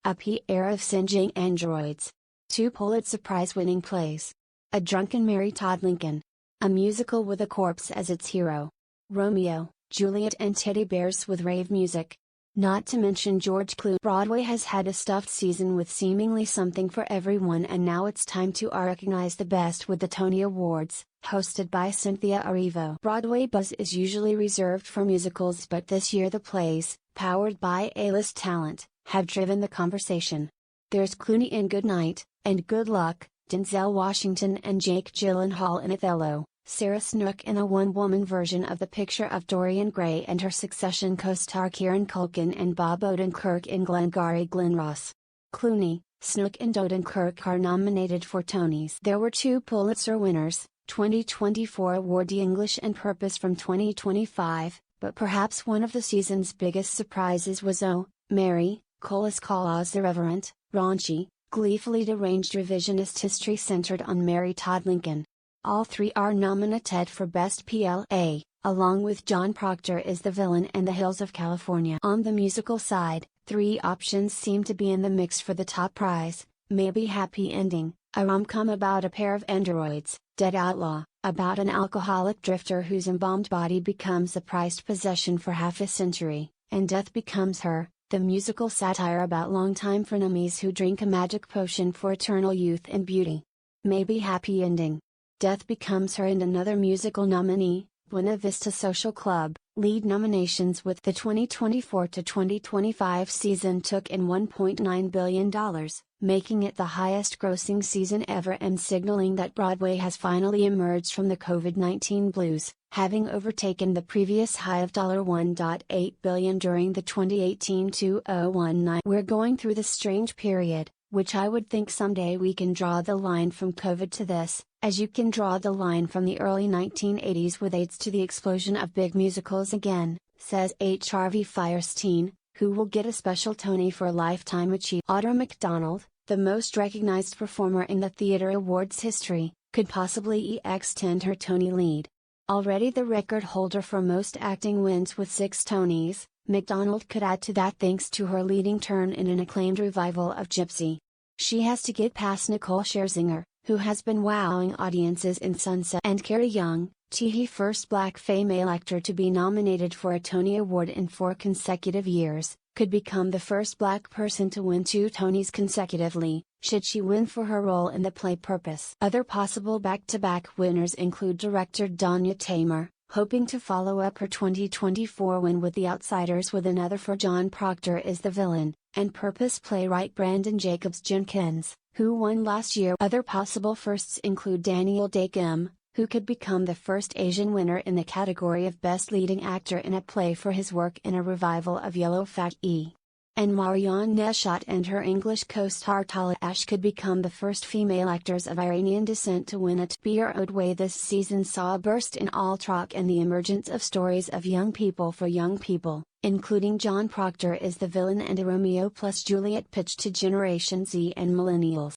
A pair of singeing androids. Two Pulitzer Prize-winning plays. A drunken Mary Todd Lincoln. A musical with a corpse as its hero. Romeo, Juliet and teddy bears with rave music. Not to mention George Clooney. Broadway has had a stuffed season with seemingly something for everyone, and now it's time to recognize the best with the Tony Awards, hosted by Cynthia Erivo. Broadway buzz is usually reserved for musicals, but this year the plays, powered by A-list talent, have driven the conversation. There's Clooney in Good Night, and Good Luck, Denzel Washington and Jake Gyllenhaal in Othello, Sarah Snook in a one-woman version of The Picture of Dorian Gray, and her Succession co-star Kieran Culkin and Bob Odenkirk in Glengarry Glen Ross. Clooney, Snook and Odenkirk are nominated for Tonys. There were two Pulitzer winners, 2024 awardee English and Purpose from 2025, but perhaps one of the season's biggest surprises was Oh, Mary, Colas Cola's irreverent, raunchy, gleefully deranged revisionist history centered on Mary Todd Lincoln. All three are nominated for Best PLA, along with John Proctor is the villain and The Hills of California. On the musical side, three options seem to be in the mix for the top prize: Maybe Happy Ending, a rom-com about a pair of androids; Dead Outlaw, about an alcoholic drifter whose embalmed body becomes a prized possession for half a century; and Death Becomes Her, the musical satire about longtime frenemies who drink a magic potion for eternal youth and beauty. Maybe Happy Ending, Death Becomes Her and another musical nominee, Buena Vista Social Club, lead nominations, with the 2024 to 2025 season took in $1.9 billion, making it the highest-grossing season ever and signaling that Broadway has finally emerged from the COVID-19 blues, having overtaken the previous high of $1.8 billion during the 2018-2019. We're going through this strange period, which I would think someday we can draw the line from COVID to this, as you can draw the line from the early 1980s with AIDS to the explosion of big musicals again, says Harvey Fierstein, who will get a special Tony for Lifetime Achievement. Audra McDonald, the most recognized performer in the Theatre Awards history, could possibly extend her Tony lead. Already the record holder for most acting wins with 6 Tonys, McDonald could add to that thanks to her leading turn in an acclaimed revival of Gypsy. She has to get past Nicole Scherzinger, who has been wowing audiences in Sunset, and Carey Young, the first black female actor to be nominated for a Tony Award in 4 consecutive years, could become the first black person to win 2 Tonys consecutively, should she win for her role in the play Purpose. Other possible back-to-back winners include director Danya Tamer, hoping to follow up her 2024 win with The Outsiders with another for John Proctor is the Villain, and Purpose playwright Brandon Jacobs Jenkins, who won last year. Other possible firsts include Daniel Day-Kim, who could become the first Asian winner in the category of Best Leading Actor in a Play for his work in a revival of Yellow Fat-E. And Marianne Neshat and her English co-star Tala Ash could become the first female actors of Iranian descent to win it. Broadway this season saw a burst in alt-rock and the emergence of stories of young people for young people, including John Proctor is the Villain and a Romeo plus Juliet pitch to Generation Z and Millennials.